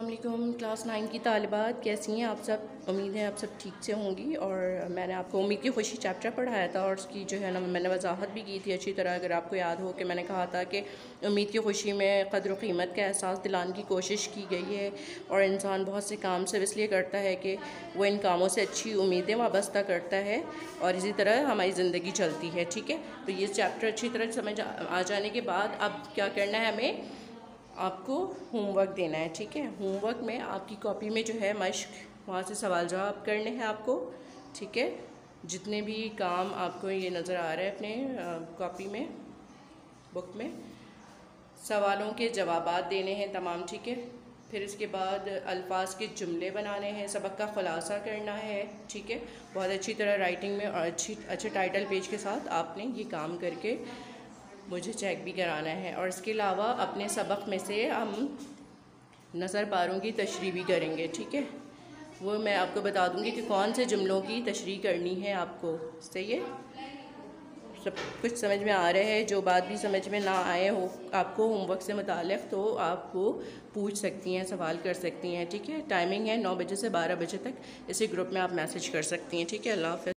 अस्सलामुअलैकुम क्लास 9 की तालिबात कैसी हैं आप सब। उम्मीद है आप सब ठीक से होंगी। और मैंने आपको उम्मीद की खुशी चैप्टर पढ़ाया था और उसकी जो है ना मैंने वजाहत भी की थी अच्छी तरह। अगर आपको याद हो कि मैंने कहा था कि उम्मीद की खुशी में क़द्र व क़ीमत का एहसास दिलाने की कोशिश की गई है और इंसान बहुत से काम सिर्फ इसलिए करता है कि वो इन कामों से अच्छी उम्मीदें वाबस्ता करता है और इसी तरह हमारी ज़िंदगी चलती है। ठीक है, तो ये चैप्टर अच्छी तरह समझ आ जाने के बाद अब क्या करना है, हमें आपको होमवर्क देना है। ठीक है, होमवर्क में आपकी कॉपी में जो है मश्क, वहाँ से सवाल जवाब करने हैं आपको। ठीक है, जितने भी काम आपको ये नज़र आ रहे हैं अपने कॉपी में, बुक में, सवालों के जवाबात देने हैं तमाम। ठीक है, फिर इसके बाद अल्फाज के जुमले बनाने हैं, सबक का ख़ुलासा करना है। ठीक है, बहुत अच्छी तरह राइटिंग में और अच्छे टाइटल पेज के साथ आपने ये काम करके मुझे चेक भी कराना है। और इसके अलावा अपने सबक में से हम नज़र पारों की तशरीह भी करेंगे। ठीक है, वो मैं आपको बता दूंगी कि कौन से जुमलों की तशरीह करनी है आपको। सही है, सब कुछ समझ में आ रहा है। जो बात भी समझ में ना आए हो आपको होमवर्क से मुताल्लिक़, तो आप वो पूछ सकती हैं, सवाल कर सकती हैं। ठीक है, टाइमिंग है 9 बजे से 12 बजे तक। इसी ग्रुप में आप मैसेज कर सकती हैं। ठीक है, अल्लाह हाफ़िज़।